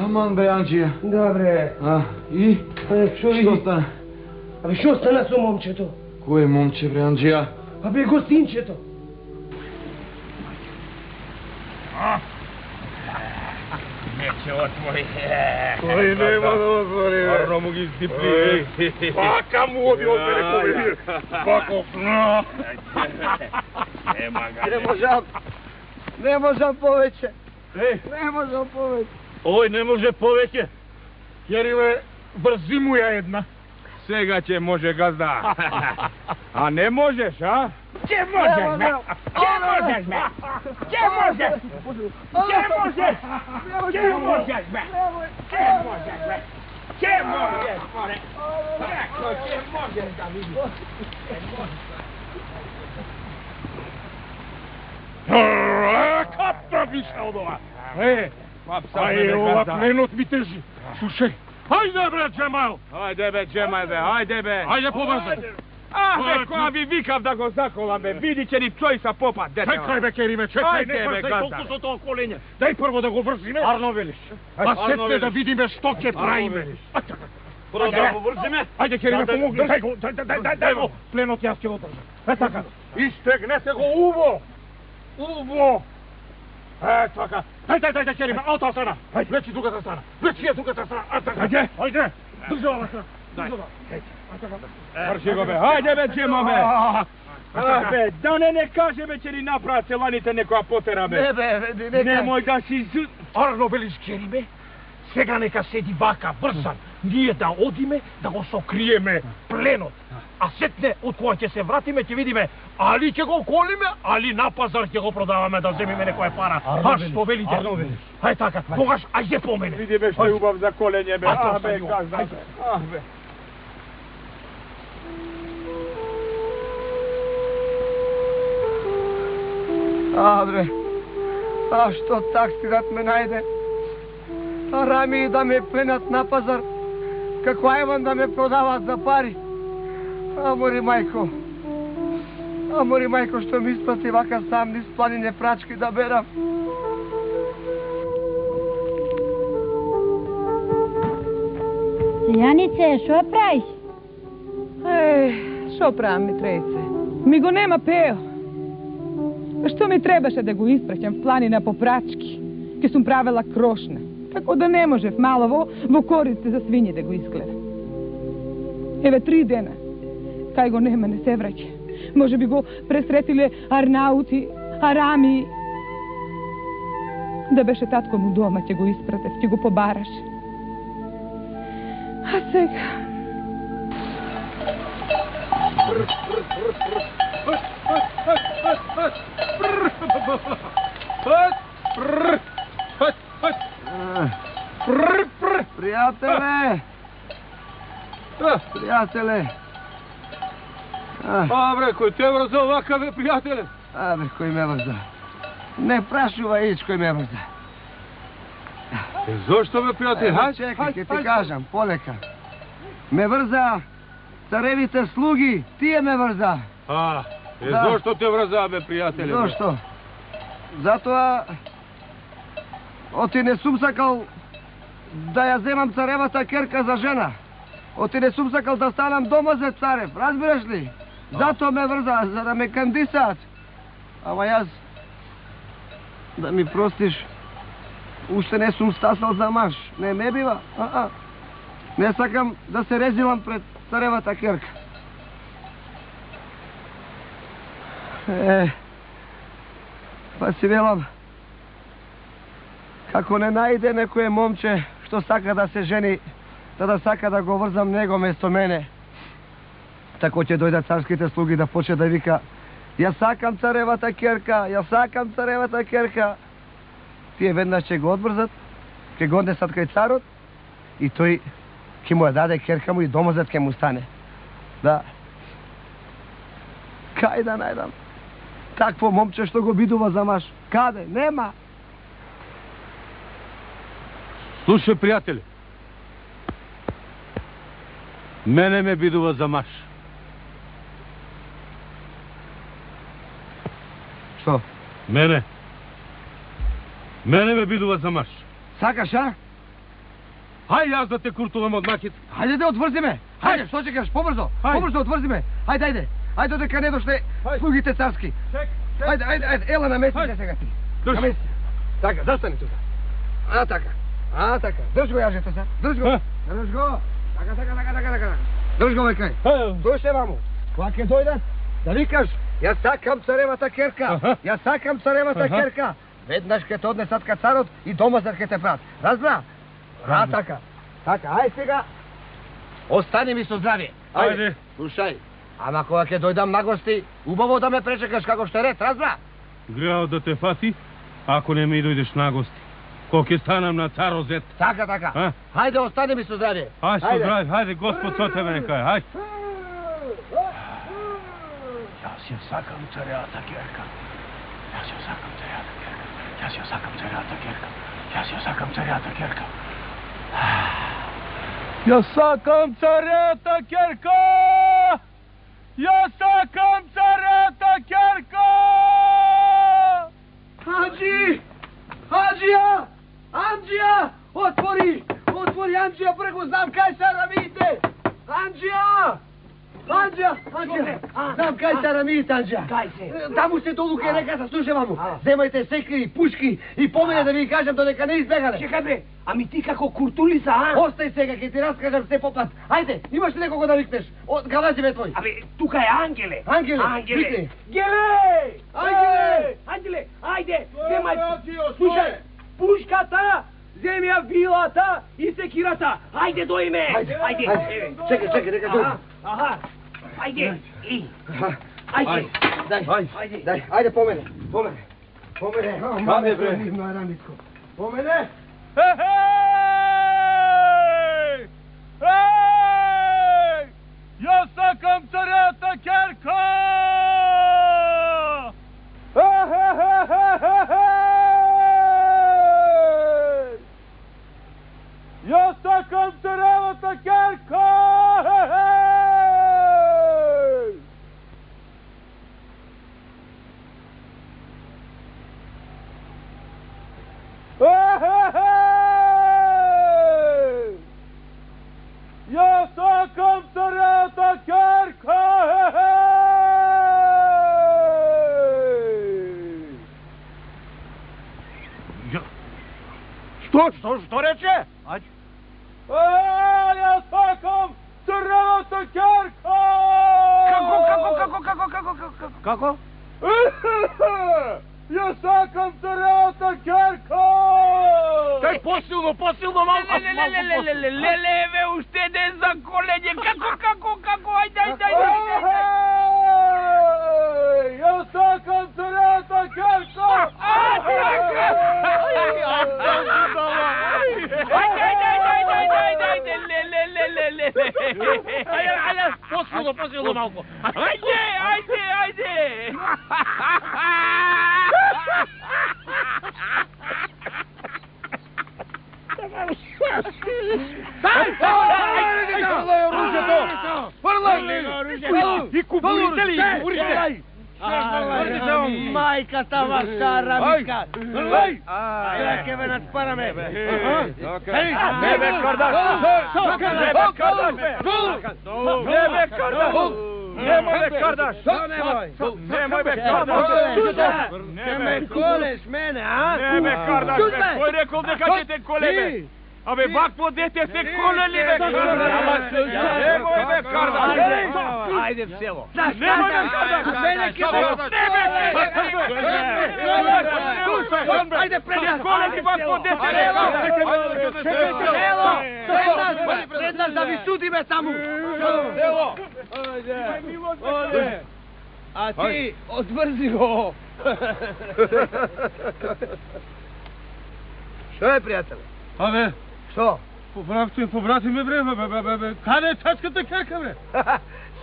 Aman be, Andžija. Dobre. I? Što stane? Абе, що стана со момчето? Кое момче, бре, Andžija? Абе, гостинчето. Neće otvori. Koji nema da otvori. Arno mu gi zdipli. Baka mu obi otvori povedi. Bako. Nema ga. Ne možem poveće. Ne možem poveće. Oj, ne može poveće. Jer je brzimu ja jedna. Svega će može, gazda. A ne možeš, a? Če možeš, me? Če možeš, me? Če možeš? Če možeš? Če možeš, me? Če možeš, me? Če možeš, more? Rekao, če možeš da vidiš? Kapta više od ova. Aj, ova plenut mi teži. Slušaj. Hajde bre, Džemal! Hajde be, Džemal be, hajde be! Hajde pobrzaj! Be, koja bi vikav da go zakolam be, vidit će ni čoj sa popa, dete! Čekaj be, Kerime, čekaj, ne brzaj, toliko su to okolenje! Daj prvo da go vrzime! Arno veliš! A setne da vidime što će pravime! Prvo da go vrzime! Ajde, Kerime, pomogli, daj go! Plenot ja će go držati. E taka, istegnete go uvo! Uvo! E taka, daj, Kerime, auto strana! Vleči drugата strana! Vleči je drugата strana! Ajde! Ajde! Drži ova strana! Drži ova! Vrši go be, hajde be, Džemo be! Be, da ne kaže be će ni napraviti celanite nekoja potera be! Ne be, neka... Nemoj da si Arno veliš, Kerime, сега neka sedi vaka, vrzan, nije da odime, da go sokrijeme plenot. A setne, od koja će se vratime, će vidime, ali će go kolime, ali na pazar će go prodavame da zemime nekoje para. A što velite? Arno veliš. Haj taka, pogaš, ajde po mene. Vidi be što je ubav za kolenje be, a be, gazda. Be. Bre, a što taksirat me najde? A Rami da me plenat na pazar, kako Ajvan da me prodava za pari. A mori majko, što mi isplati vaka sam niz planine prački da beram. Janice, što praviš? Što pravim mi trejce? Mi go nema peo. Što mi trebaše da go ispraćam planina po prački, ki sam pravila krošne. Tako da ne može malo vo koriste za svinje da go izgleda. Eve 3 dena, kaj go nema, ne se vraća. Može bi go presretile Arnauti, Arami. Da beše tatko mu doma, će go ispratev, će go pobaraše. A сега... Prijatelje! Bre, koji te vrza ovakav, prijatelje? Bre, koji me vrza. Ne prašuvaj ić koji me vrza. Zašto me, prijatelje? Čekaj, ti kažem, poleka. Me vrza carevite slugi, ti je me vrza. Zašto te vrza, be, prijatelje? Zašto? Zato, ti ne sum sakal da ja zemam carevata kerka za žena. Ti ne sum sakal da stanam domazet carev, razbiraš li? Zato me vrza, za da me kandisat. Ама jaz, da mi prostiš, ušte ne sum stasal za maš. Ne me biva. Ne sakam da se rezilam pred carevata kerka. Pa si velam, kako ne najde nekoje momče što saka da se ženi, tada saka da go vrzam nego mesto mene. Tako će dojda carskite slugi da poče da vika, ja sakam carevata kerka, ja sakam carevata kerka. Tije vednaš će go odbrzat, ke godne sad kaj carot, i toj, ki mu je dade kerka mu i domozet ke mu stane. Da. Kaj da najdam? Takvo momče što go biduva za maš. Kade? Nema. Slušaj, prijatelje. Mene me biduva za maš. Što? Mene me biduva za maš. Сакаш, а? Хај јас да те куртулам од макет. Хајде да отврзи ме. Хајде, што чекаш? Побрзо. Побрзо отврзи ме. Хајде, ајде. Ајде дека не дошле слугите царски. Ајде, ела намести се сега ти. Намести. Така, застани тука. А така. Држ го јажето се. Држ го. Така. Држ го векај. Слушај, маму. Кога ќе дојдат, да викаш, јас сакам царевата керка. Јас сакам царевата керка. Веднаш ќе те однесат ка царот и домазар ќе те прат. Разбра? Така, ајде сега. Остани ми со здравје. Ајде. Слушај, ама кога ќе дојдам на гости, убаво да ме пречекаш како што е ред, разбра? Греал да те фати, ако не ми дојдеш на гости. Кога ќе станам на царо зет. Така. Хајде, остани ми со здравје. Ајде со здравје, хајде, Господ со тебе нека е, хајде. Јас ја сакам царевата керка. Јас ја сакам царевата керка. Јас ја сакам царевата керка. Јас ја сакам царевата керка. Јас сакам царевата керка. Јас сакам царевата керка. Анџија! Отвори, Анџија, прво знам кај се рамите! Анџија! Знам кај се рамите, Анџија! Кај се? Таму се долу ке реката, слушай, маму, земајте секли, пушки и помене да ви кажам додека не избегале. Чекај бе, ами ти како куртулица, а? Остај сега, ќе ти раскажам се по пат. Ајде, имаш ли некого да викнеш? Од галази бе твој. Абе, тука е Ангеле. Ангеле, викни. Геле! Ангеле! Ајде, земај. Слушај, пушката, земи ја вилата и секирата. Ајде дојме. Ајде. Чекај, нека дојде. Аха. Ајде. Ајде. Ајде, помене. Маме, бре. Помене. Јас сакам царевата керка! Јас сакам царевата керка! Јас сакам царевата керка! Што рече? Јас сакам царевата керка! Како? Јас сакам царевата керка! Дај посилно, малку. Леле, уште ден за колење. Како, ајде. Јас сакам царевата керка! Ајде, посилно малку. Ајде. И кубурите ли? Мајката ваша рамика. Ја ќе ве надпараме. Не бе кардаш! Немој бе кардаш! Немој бе кардаш! Ќе ме колеш мене, а? Не бе кардаш бе! Кој рекол дека ќе те коле бе? Абе, вакво дете се колели бе кардаш! Немој бе кардаш! Ајде в село. Немој бе кардаш! Мене ќе Ајде пред нас! Колети вакво дете бе! Пред нас да ви судиме таму! Оде! А ти отврзи го! Што е, пријателе? Абе, Што? побрати ме бре, каде е цачката керка бре?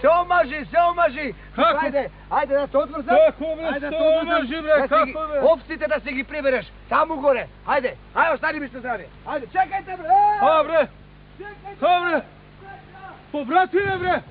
Се омажи! Како? Ајде да се отврзам! Како бе, се омажи бре, како бе? Опстите да се ги прибереш, таму горе! Ајде, остани ми се здраве! Ајде, чекајте бре! Добре! Побрати ме бре!